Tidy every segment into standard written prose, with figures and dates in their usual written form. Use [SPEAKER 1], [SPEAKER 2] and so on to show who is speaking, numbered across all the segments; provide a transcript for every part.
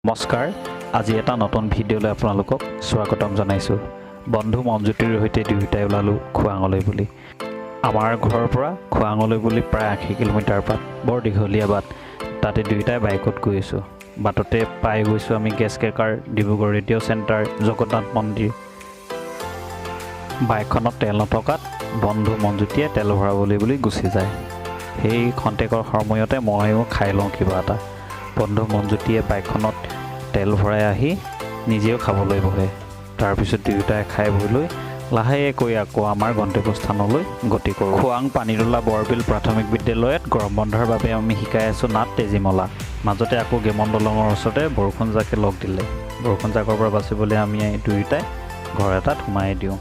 [SPEAKER 1] নমস্কাৰ, আজি এটা নতুন ভিডিঅ'লৈ আপোনালোকক স্বাগতম জনাইছোঁ। বন্ধু মনজ্যোতিৰ সৈতে দুয়োটাই ওলালোঁ খোৱাঙলৈ বুলি। আমাৰ ঘৰৰ পৰা খোৱাঙলৈ বুলি প্ৰায় 80 কিলোমিটাৰ বাট, বৰ দীঘলীয়া বাট। তাতে দুয়োটাই বাইকত গৈ আছোঁ। বাটতে পাই গৈছোঁ আমি gas cracker, Dibrugarh radio' centre, Jagannath মন্দিৰ। বাইকখনত তেল নথকাত বন্ধু মনজ্যোতিয়ে তেল ভৰাবলৈ বুলি গুচি যায়। সেই খন্তেকৰ সময়তে ময়ো খাই লওঁ কিবা এটা। বন্ধু মনজ্যোতিয়ে বাইকখনত তেল ভৰাই আহি নিজেও খাবলৈ বহে। তাৰপিছত দুয়োটাই খাই বৈ লৈ লাহেকৈ আকৌ আমাৰ গন্তব্যস্থানলৈ গতি কৰোঁ। খোৱাং পানীতোলা বৰবিল প্ৰাথমিক বিদ্যালয়ত গৰম বন্ধৰ বাবে আমি শিকাই আছোঁ নাট তেজীমলা। মাজতে আকৌ গেমন দলঙৰ ওচৰতে বৰষুণ জাকে লগ দিলে। বৰষুণ জাকৰ পৰা বাচিবলৈ আমি দুয়োটাই ঘৰ এটাত সোমাই দিওঁ।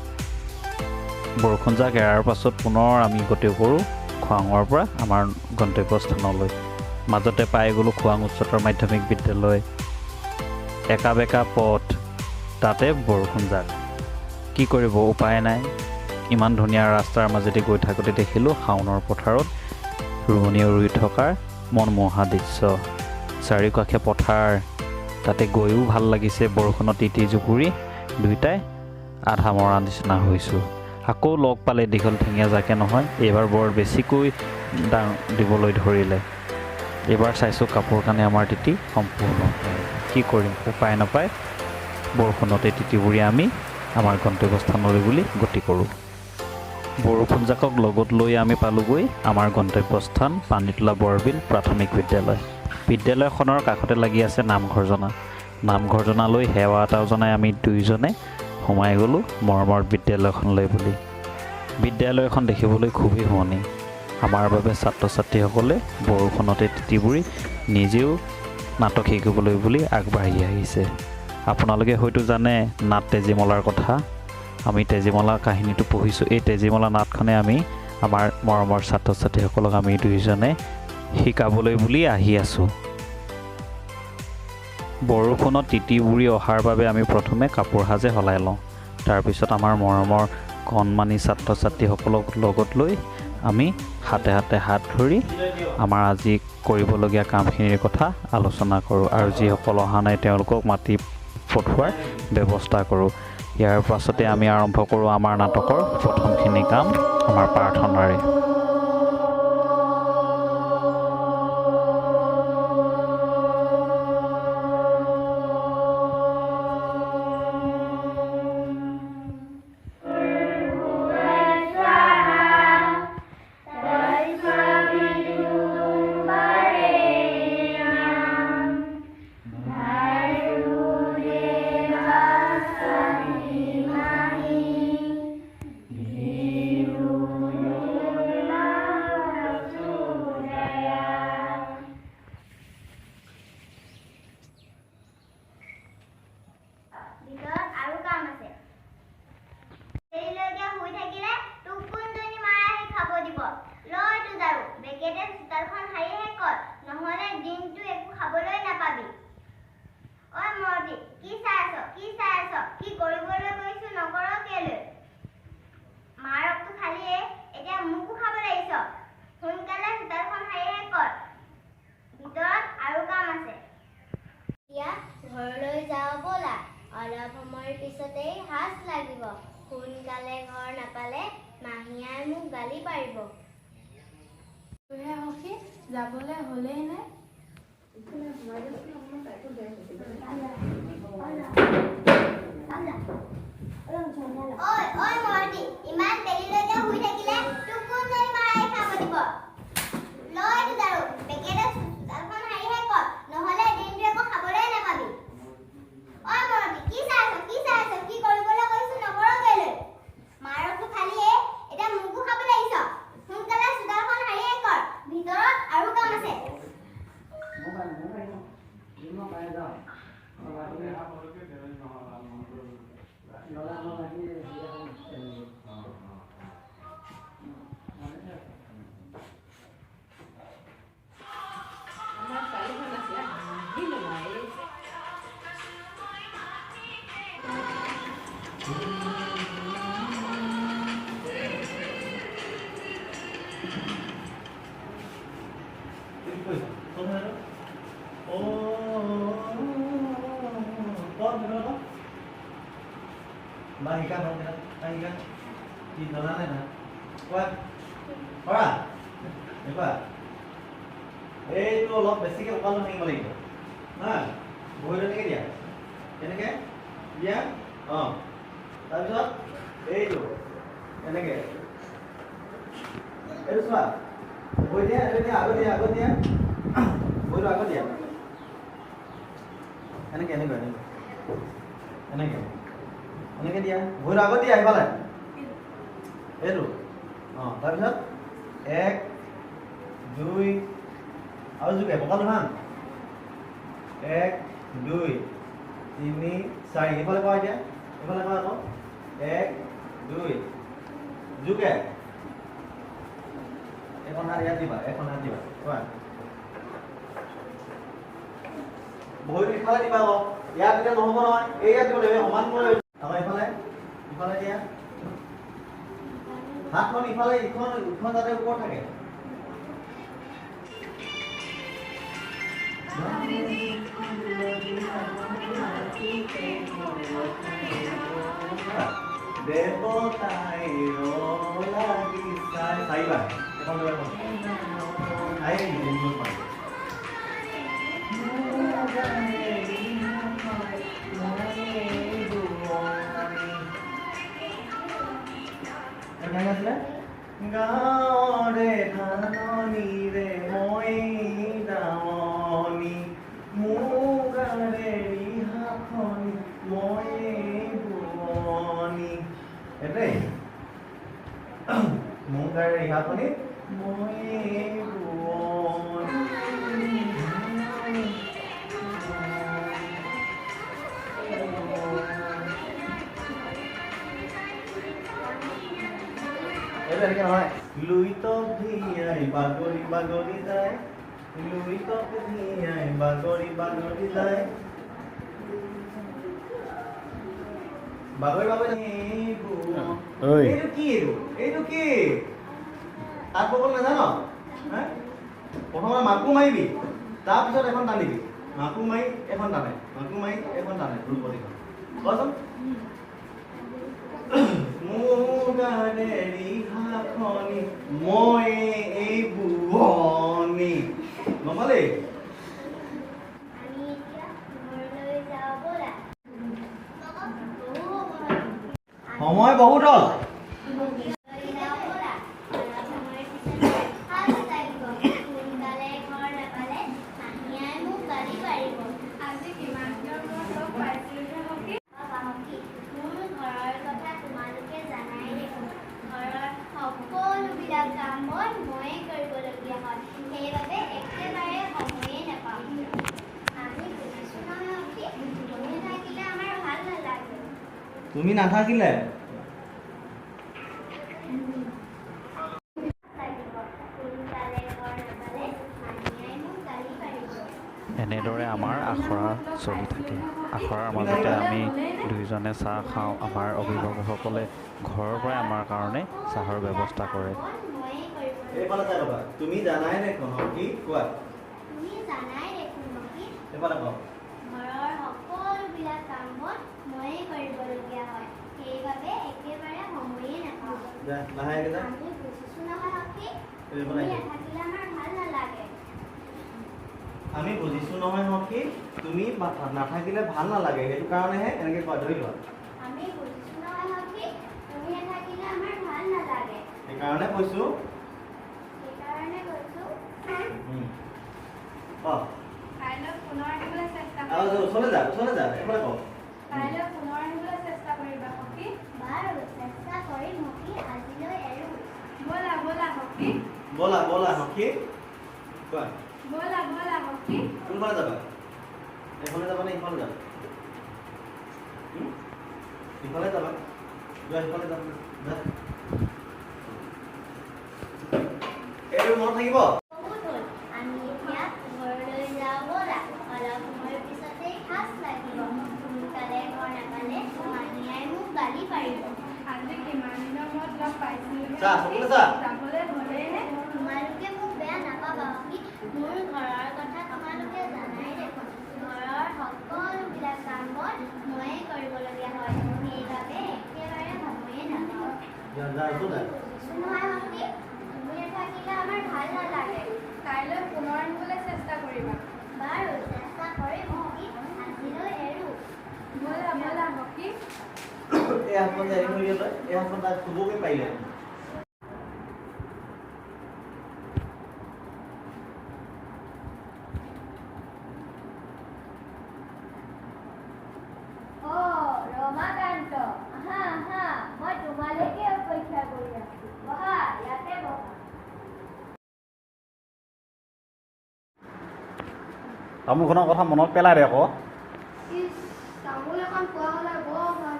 [SPEAKER 1] বৰষুণ জাক এৰাৰ পাছত পুনৰ আমি গতি কৰোঁ খোৱাঙৰ পৰা আমাৰ গন্তব্যস্থানলৈ। মাজতে পাই গ'লোঁ খোৱাং উচ্চতৰ মাধ্যমিক বিদ্যালয়। একা বেকা পথ, তাতে বৰষুণ জাক। কি কৰিব, উপায় নাই। ইমান ধুনীয়া ৰাস্তাৰ মাজেদি গৈ থাকোঁতে দেখিলোঁ শাওনৰ পথাৰত ৰোৱনীয়ে ৰুই থকাৰ মনোমোহা দৃশ্য। চাৰিওকাষে পথাৰ, তাতে গৈও ভাল লাগিছে। বৰষুণত তিতি জুপুৰি দুয়োটাই আধা মৰা নিচিনা হৈছোঁ। আকৌ লগ পালে দীঘল ঠেঙীয়া জাকে নহয়, এইবাৰ বৰ বেছিকৈ দিবলৈ ধৰিলে। এইবাৰ চাইছোঁ কাপোৰ কানি আমাৰ তিতি সম্পূৰ্ণ। কি কৰিম, উপায় নাপায় বৰষুণতে তিতিবুৰি আমি আমাৰ গন্তব্যস্থানলৈ বুলি গতি কৰোঁ। বৰষুণ জাকক লগত লৈ আমি পালোঁগৈ আমাৰ গন্তব্যস্থান পানীতোলা বৰবিল প্ৰাথমিক বিদ্যালয়। বিদ্যালয়খনৰ কাষতে লাগি আছে নামঘৰজনা। নামঘৰজনালৈ সেৱা এটাও জনাই আমি দুয়োজনে সোমাই গ'লোঁ মৰমৰ বিদ্যালয়খনলৈ বুলি। বিদ্যালয়খন দেখিবলৈ খুবেই শুৱনি। আমাৰ বাবে ছাত্ৰ ছাত্ৰীসকলে বৰষুণতে তিতিবুৰি নিজেও নাটক শিকিবলৈ বুলি আগবাঢ়ি আহিছে। আপোনালোকে হয়তো জানে নাট তেজীমলাৰ কথা। আমি তেজীমলাৰ কাহিনীটো পঢ়িছোঁ। এই তেজীমলা নাটখনে আমি আমাৰ মৰমৰ ছাত্ৰ ছাত্ৰীসকলক আমি দুয়োজনে শিকাবলৈ বুলি আহি আছোঁ। বৰষুণত তিতিবুৰি অহাৰ বাবে আমি প্ৰথমে কাপোৰ সাজে সলাই লওঁ। তাৰপিছত আমাৰ মৰমৰ কণমানি ছাত্ৰ ছাত্ৰীসকলক লগত লৈ আমি হাতে হাতে হাত ধৰি আমাৰ আজি কৰিবলগীয়া কামখিনিৰ কথা আলোচনা কৰোঁ আৰু যিসকল অহা নাই তেওঁলোকক মাতি পঠোৱাৰ ব্যৱস্থা কৰোঁ। ইয়াৰ পাছতে আমি আৰম্ভ কৰোঁ আমাৰ নাটকৰ প্ৰথমখিনি কাম আমাৰ প্ৰাৰ্থনাৰে।
[SPEAKER 2] ঘৰলৈ যাওঁ ব'লা, অলপ সময়ৰ পিছতেই সাজ লাগিব। সোনকালে ঘৰ নাপালে মাহীয়াই মোক গালি পাৰিব।
[SPEAKER 3] যাবলৈ হ'লেই নে?
[SPEAKER 2] ঐ মৰতি, ইমান দেৰিলৈকে শুই থাকিলে তোক কোনজনী মাৰাই খাব দিব? লৈ যাৰো, বেগেৰে চোতালখন সাৰিহে কৰ, নহ'লে দিনটো একো খাবলৈ নাপাবি। ঐ মৰতি, কি চাই আছ? কি কৰিবলৈ কৈছো নকৰ কেলৈ? মাৰকটো খালিয়ে, এতিয়া মোকো খাব লাগিছ। সোনকালে চোতালখন সাৰিহে কৰ, ভিতৰত আৰু কাম আছে।
[SPEAKER 4] Minum. Bahikan dong, bahikan. Di dalam mana? Kuat. Kuat. Coba. Itu loh, basicnya kalau nih balik. Nah, boleh nih dia. Ini kan? Dia. Oh. Tapi so, itu. Ini kan? Itu so. Boleh dia, agak dia. Boleh agak dia. Ini kan? Ini kan? এনেকে দিয়া ভৰিৰ আগত দিয়া আহিবালে এইটো তাৰপিছত 1 2 আৰু জুকে পকালো হান 1 2 3 4 এইফালে কোৱা এতিয়া এইফালে কোৱা আকৌ 1 2 জুকে এখন হাত ইয়াত দিবা কোৱা ভৰিৰ ইফালে দিবা আকৌ ইয়াত দিলে নহ'ব নহয় এই ইয়াত দিব লাগিব সমান কৰি আকৌ ইফালে দিয়া হাতখন ইফালে ইখন যাতে ওপৰত থাকে দেৱতাই লাগিছাই চাইবা এখন লৈ এখন আই দিন পাই গাঁৱৰে ধাননিৰে মই দাৱনি মুগাৰে ৰিহাখনি মই বোৱনি এটাই মুগাৰে ৰিহাখনি মই বোৱনি এটা নহয় লুইত ভিয়াই বাগৰি যায় লুইত ভিয়াই বাগৰি যায় বাগৰি এইটো কি তাত বগল নাজানো প্ৰথমে মাকো মাৰিবি তাৰপিছত এখন টানিবি মাকো মাৰি এখন টানে ৰূপতিখন কোৱাচোন মুগাৰে ৰিহাখনি মই এই বোৱনি নমালে
[SPEAKER 2] আমি এতিয়া ঘৰলৈ যাওঁ ব'লা
[SPEAKER 4] সময় বহুত হ'ল তুমি নাথাকিলে
[SPEAKER 1] এনেদৰে আমাৰ আখৰা চলি থাকে আখৰাৰ মাজতে আমি দুইজনে চাহ খাওঁ আমাৰ অভিভাৱকসকলে ঘৰৰ পৰাই আমাৰ কাৰণে চাহৰ ব্যৱস্থা কৰে
[SPEAKER 4] এইফালে চাই ৰ'বা তুমি জানাই দেখোন কি কোৱা
[SPEAKER 2] তুমি জানাই দেখোন কি
[SPEAKER 4] এইফালে কোৱা
[SPEAKER 2] ঘৰৰ সকলোবিলাক কাম বন ময়ে কৰিবলগীয়া হয় সেইবাবে একেবাৰে সময়ে নাপাওঁ
[SPEAKER 4] লাহেকে যা
[SPEAKER 2] আমি বুজিছো নহয় সখী
[SPEAKER 4] এইফালে
[SPEAKER 2] তুমি নাথাকিলে আমাৰ ভাল নালাগে
[SPEAKER 4] আমি বুজিছো নহয় সখী তুমি নাথাকিলে ভাল নালাগে সেইটো কাৰণেহে এনেকৈ কোৱা ধৰি লোৱা
[SPEAKER 2] আমি বুজিছো নহয় সখী তুমি নাথাকিলে আমাৰ ভাল নালাগে
[SPEAKER 4] সেইকাৰণে কৈছোঁ
[SPEAKER 3] কাইলৈ পুনৰ আহিবলৈ চেষ্টা
[SPEAKER 4] ওচৰলৈ যা এইফালে কওঁ
[SPEAKER 3] কাইলৈ পুনৰ আহিবলৈ চেষ্টা কৰিবা সখী
[SPEAKER 2] বাৰু চেষ্টা কৰিম সখী আজিলৈ এৰো
[SPEAKER 3] ব'লা সখী
[SPEAKER 4] ব'লা সখী কোৱা
[SPEAKER 3] ব'লা সখী
[SPEAKER 4] কোনফালে যাবা এইফালে যাবা নে ইফালে যাবা ইফালে যাবা যোৱা ইফালে যাবা এইটো মনত থাকিব
[SPEAKER 2] বহুত হ'ল আমি এতিয়া ঘৰলৈ যাওঁ ব'লা অলপ সময়ৰ পিছতেই সাজ লাগিব সোনকালে ঘৰ নাপালে মাহীয়াই মোক গালি পাৰিব
[SPEAKER 3] আজি কিমান দিনৰ মূৰত লগ পাইছিলোঁ যাবলৈ হ'লেই নে
[SPEAKER 2] তোমালোকে মোক বেয়া নাপাবা সখী মোৰ ঘৰৰ কথা তোমালোকে জানাই দেখোন ঘৰৰ সকলোবিলাক কাম বন
[SPEAKER 4] যা আছো দে
[SPEAKER 2] নহয় ভণ্টি, তুমি নাথাকিলে আমাৰ ভাল নালাগে।
[SPEAKER 3] কাইলৈ পুনৰ আনিবলৈ চেষ্টা কৰিবা।
[SPEAKER 2] বাৰু চেষ্টা কৰিম ভণ্টি, আজিলৈ এৰো।
[SPEAKER 3] ব'লা ব'লা হকি।
[SPEAKER 4] এই হাতখন যে এৰি থৈ দিয়ে তই, এই হাতখন তাক চুবকে পাৰিলে
[SPEAKER 2] অ' ৰমাকান্ত, আহা আহা, মই তোমালৈকে অপেক্ষা কৰি আছো। বহা, ইয়াতে বহা।
[SPEAKER 4] তামোলখনৰ কথা মনত পেলাই দে আকৌ
[SPEAKER 3] ইছ, তামোল এখন পোৱা হ'লে বৰ ভাল।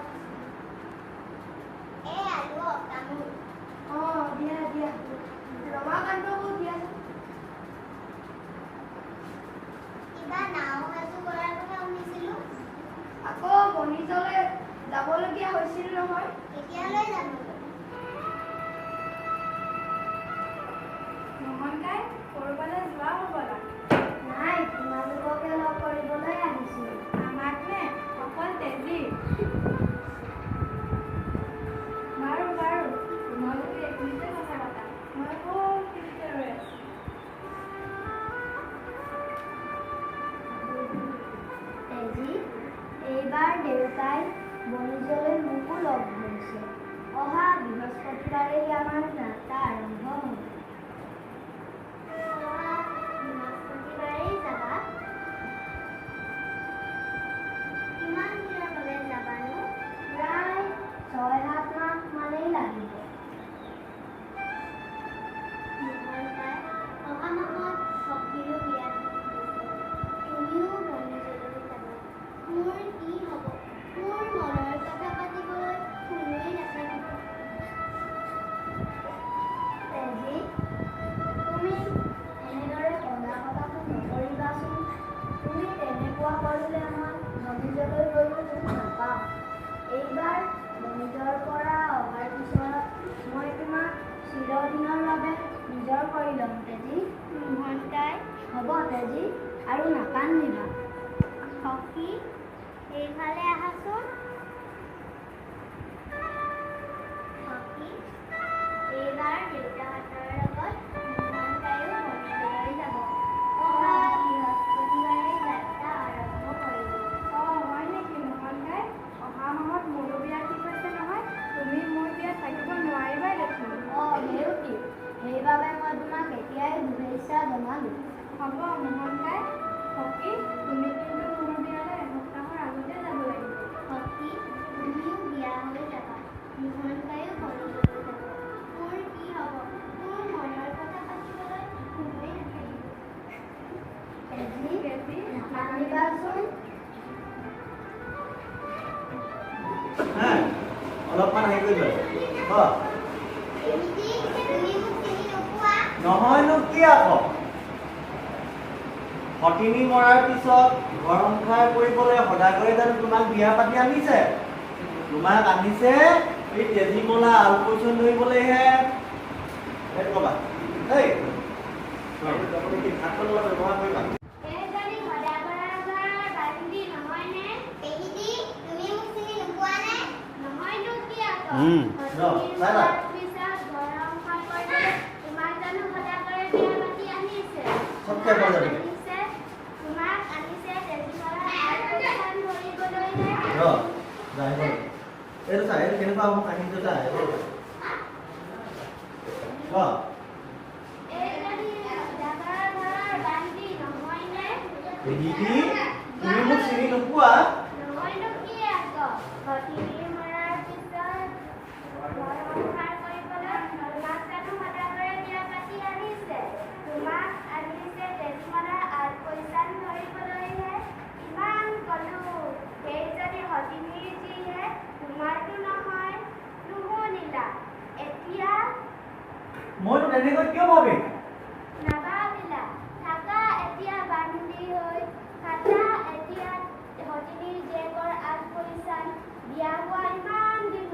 [SPEAKER 2] এয়া লোৱা তামোল।
[SPEAKER 3] অঁ দিয়া দিয়া, ৰমাকান্তকো দিয়া।
[SPEAKER 2] কিবা নাও সাজু কৰাৰ কথা শুনিছিলো,
[SPEAKER 3] আকৌ বনিজলৈ যাবলগীয়া হৈছিল নহয়।
[SPEAKER 2] কেতিয়ালৈ যাম?
[SPEAKER 3] মোহনকাই ক'ৰবালৈ যোৱা হ'বলা।
[SPEAKER 2] নাই, তোমালোককে লগ কৰিবলৈ আহিছিলো।
[SPEAKER 3] আমাক নে? অকল তেজী। বাৰু বাৰু, তোমালোকে এইখিনিতে কথা পাতা, মই আকৌ খিৰিকীতে ৰৈ আছোঁ।
[SPEAKER 2] তেজী, এইবাৰ দেউতাই বনিজলৈ মোকো লগ ধৰিছে। অহা বৃহস্পতিবাৰেই আমাৰ যাত্ৰা আৰম্ভ হ'ব। অহা বৃহস্পতিবাৰেই যাবা? কিমান দিনৰ বাবে যাবানো? প্ৰায় 6-7 মাহ মানেই লাগিব। মোহনকাই, অহা মাহত ভক্তিৰো বিয়া ঠিক হৈছে। তুমিও বনিজলৈ যাবা। মোৰ কি হ'ব? মোৰ মনৰ কথা পাতিবলৈ কোনোৱেই নাথাকিব। তেজী, তুমি এনেদৰে কন্দা কটাটো নকৰিবাচোন। তুমি তেনেকুৱা কৰিলে মই বনিজলৈ গৈও দুখ নাপাওঁ। এইবাৰ বনিজৰ পৰা অহাৰ পিছত মই তোমাক চিৰদিনৰ বাবে নিজৰ কৰি ল'ম তেজী। মোহনকাই, হ'ব তেজী, আৰু নাকান্দিবা। সখী, এইফালে আহাচোন। সখী, এইবাৰ দেউতাহঁতৰ লগত মোহনকাইও বনিজলৈ যাব। অহা বৃহস্পতিবাৰে যাত্ৰা আৰম্ভ কৰিব।
[SPEAKER 3] অঁ হয় নেকি মোহনকাই? অহা মাহত মোৰো বিয়া ঠিক হৈছে নহয়। তুমি মোৰ বিয়াত থাকিব নোৱাৰিবাই দেখোন।
[SPEAKER 2] অঁ নেওঁতি, সেইবাবে মই তোমাক এতিয়াই শুভেচ্ছা জনালোঁ।
[SPEAKER 3] হ'ব মোহনকাই। হকি, তুমি কিন্তু মোৰ বিয়ালৈ এসপ্তাহৰ আগতে যাব লাগিব।
[SPEAKER 2] সখী, তুমিও বিয়া হৈ যাবা। মোহনকাইও বনিজলৈ যাব। মোৰ কি হ'ব? মোৰ মনৰ কথা পাতিবলৈ কোনোৱেই নাথাকিব।
[SPEAKER 3] তেজী,
[SPEAKER 2] নাকান্দিবাচোন।
[SPEAKER 4] হা অলপমান হেৰি কৰি লয়
[SPEAKER 2] তুমি মোক চিনি নোপোৱা?
[SPEAKER 4] নহয়নো কি আকৌ সতিনী মৰাৰ পিছত ঘৰ সংসাৰ কৰিবলৈ সদাগৰে জানো তোমাক বিয়া পাতি আনিছে? তোমাক আনিছে এই তেজীমলা আলপৈচন ধৰিবলৈহে। সেইটো ক'বা দেই, ভাতখন অলপ ব্যৱহাৰ কৰিবা।
[SPEAKER 2] এইজনী সদাগৰৰ ঘৰৰ বান্ধৱী নহয়নে? পেহীটি, তুমি মোক চিনি নোপোৱানে? নহয়নো কি আকৌ? সতিনীৰ মৰাৰ পিছত ঘৰ সংসাৰ কৰিবলৈ তোমাক জানো সদাগৰে বিয়া পাতি আনিছে?
[SPEAKER 4] সত্য কৈ যাবি।
[SPEAKER 2] তোমাক আনিছে তেজীমলাৰ আলপৈচান ধৰিবলৈহে।
[SPEAKER 4] এইটো চা, এইটো কেনেকুৱা হ'ব কাহিনীটো চা।
[SPEAKER 2] এইজনী সদাগৰৰ ঘৰৰ বান্ধৱী নহয়নে?
[SPEAKER 4] পেহীটি, তুমি মোক চিনি নোপোৱা?
[SPEAKER 2] নহয়নো কি আকৌ? সতিনীৰ মৰাৰ পিছত ঘৰ সংসাৰ কৰিবলৈ তোমাক জানো সদাগৰে বিয়া পাতি আনিছে? তোমাক আনিছে তেজীমলাৰ আলপৈচান ধৰিবলৈহে। ইমান ক'লো, সেইজনী সতিনীৰ যিহে, তোমাৰতো নহয়। নুশুনিলা? এতিয়া
[SPEAKER 4] মইতো তেনেকৈ কিয় ভাবিম?
[SPEAKER 2] নাভাবিলা? থাকা এতিয়া বান্ধি হৈ, থাকা এতিয়া সতিনীৰ জীয়েকৰ আলপৈচান। বিয়া হোৱা ইমান দিন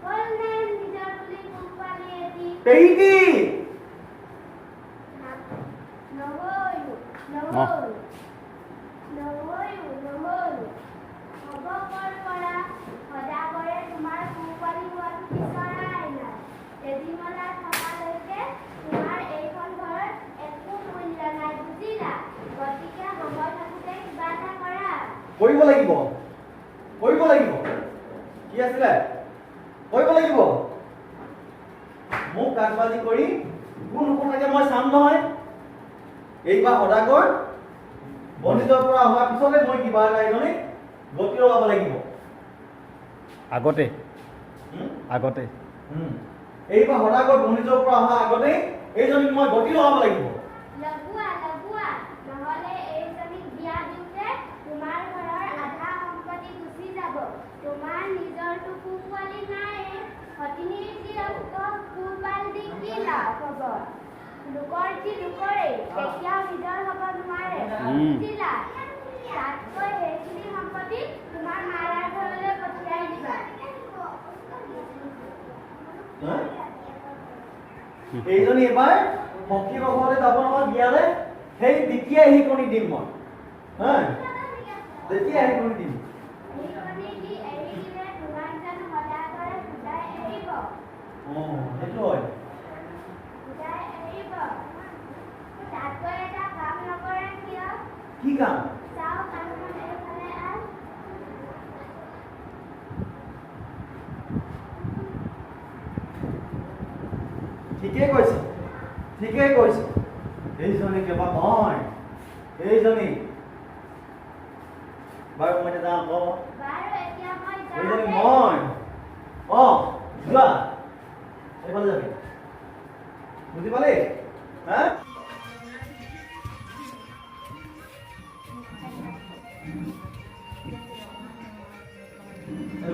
[SPEAKER 2] হ'লনে নিজৰ বুলি কোম্পানী এৰি?
[SPEAKER 4] পেহীটি
[SPEAKER 2] নহয়ো। হ'ব ক'ৰ পৰা? সদাগৰে তোমাৰ পোহপালী হোৱাটো বিচৰাই নাই।
[SPEAKER 4] কৰিব লাগিব কি আছিলে কৰিব লাগিব মোক কাগবাজি কৰি কোন থাকে মই চাম নহয় এইবাৰ সদাগৰ বনিতৰ পৰা অহাৰ পিছতে মই কিবা এটা এজনী গতি লগাব লাগিব
[SPEAKER 1] আগতে
[SPEAKER 4] এইবাৰ সদাগৰ বনিতৰ পৰা অহা আগতে এইজনীক মই গতি লগাব লাগিব
[SPEAKER 3] লগোৱা নহ'লে এইজনীক বিয়া দিওঁতে তোমাৰ ঘৰৰ আধা সম্পত্তি গুচি যাব তোমাৰ নিজৰটো পোৱালি নাই সতিনী যি পোহপাল দি কি লাভ হ'ব লোকৰ যি লোকৰে কেতিয়াও নিজৰ হ'ব নোৱাৰে বুজিলা তাতকৈ সেইখিনি সম্পত্তি তোমাৰ মাৰাৰ ঘৰলৈ পঠিয়াই দিবা
[SPEAKER 4] এইজনী এবাৰ সখীৰ ঘৰলৈ যাব নহয় বিয়ালে সেই তেতিয়াই সেই কণী দিম মই তেতিয়াই সেই কণী দিম সেইটো হয় কি কাম ঠিকেই কৈছে এইজনী কেবা নহয় এইজনী বাৰু মই এতিয়া যাওঁ আকৌ এইজনী মই যোৱা এইফালে যাবি বুজি পালি হা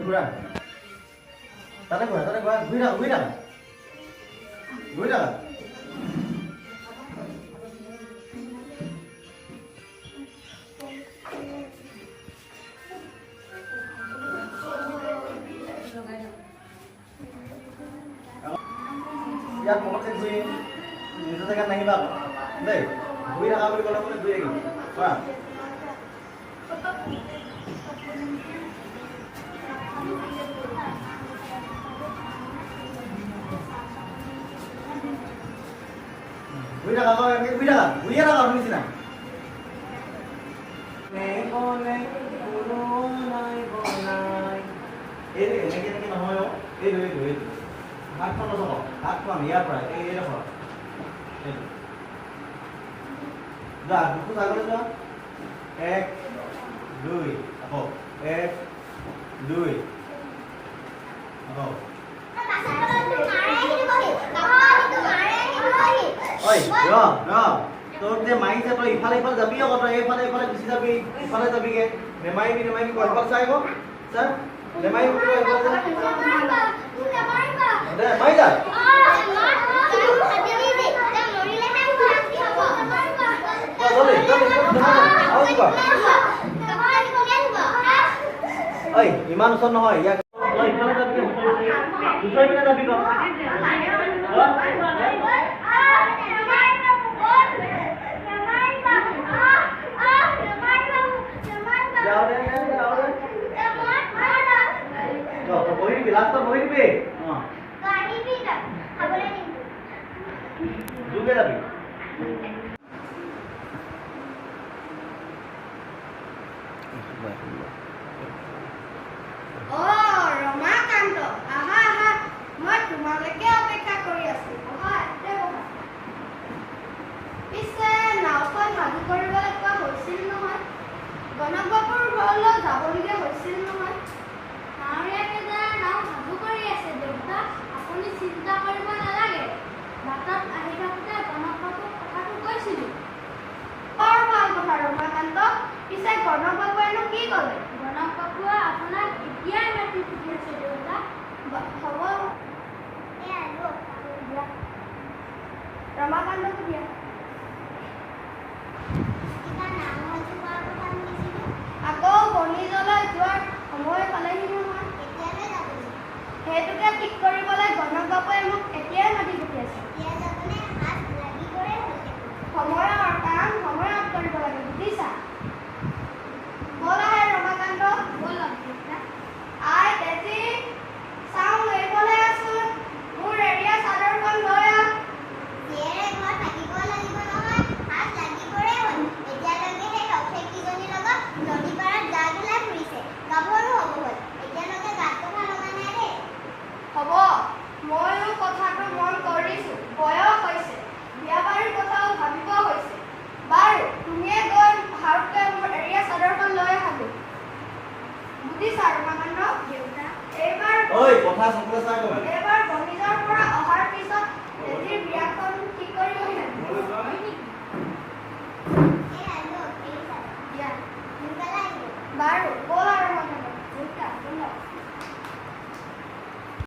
[SPEAKER 4] ঘূৰা তাতে ঘূৰি থাকা ইয়াত পকতে ঘূৰি নিজৰ জেগাত নাহিবা দেই ঘূৰি থাকা বুলি ক'লে মানে ঘূৰি থাকিম কোৱা ঘূৰি থাকা শুনিছিলা এনেকে নহয় এইটো হাতখন নথক হাত খুৱাম ইয়াৰ পৰা এইডোখৰ যা দুখোজ আগলৈ যোৱা 1 2 আকৌ 1 2 আকৌ তোক যে মাৰিছে তই ইফালে যাবি আকৌ তই এইফালে গুচি যাবি ইফালে যাবিগে নেমাৰিবি কলপাল চাই আকৌ ছাৰ নেমাৰিবি মাৰি যা ইমান ওচৰত নহয় ইয়াক ইফালে যাবি গুচৰি পিনে যাবি বহিবি লাষ্টত বহিবি যোগে যাবি
[SPEAKER 3] ৰমাকান্ত আহা মই তোমালৈকে অপেক্ষা কৰি আছো পিছে নাওখন সাজু কৰিবলৈ কোৱা হৈছিল নহয় গণক বাবুৰ ঘৰলৈ যাবলগীয়া হৈছিল নহয় নাৱৰীয়াকেইটাৰ নাও সাজু কৰি আছে দেউতা আপুনি চিন্তা কৰিব নালাগে বাটত আহি থাকোঁতে গণক বাবুক কথাটো কৈছিলোঁ বৰ ভাল কথা ৰমাকান্ত পিছে গণক বাবুৱেনো কি ক'লে গণক বাবুৱে আপোনাক এতিয়াই মাতি সুধি আছে দেউতা হ'ব ৰমাকান্তকো দিয়া আকৌ বনিজলৈ যোৱাৰ সময় পালেহি নহয় সেইটোকে ঠিক কৰিবলৈ গণক বাবুৱে মোক এতিয়াই মাতি পঠিয়াইছে সময়ৰ কাম সময়ত কৰিব লাগে বুজিছা ব'ল আহে ৰমাকান্ত ব'ল আই তেজি চাওঁ এইফালে আছো মোৰ এৰিয়া চাদৰখন লৈ আহ
[SPEAKER 2] ঘৰত থাকিব
[SPEAKER 4] চকুলে চা একেবাৰে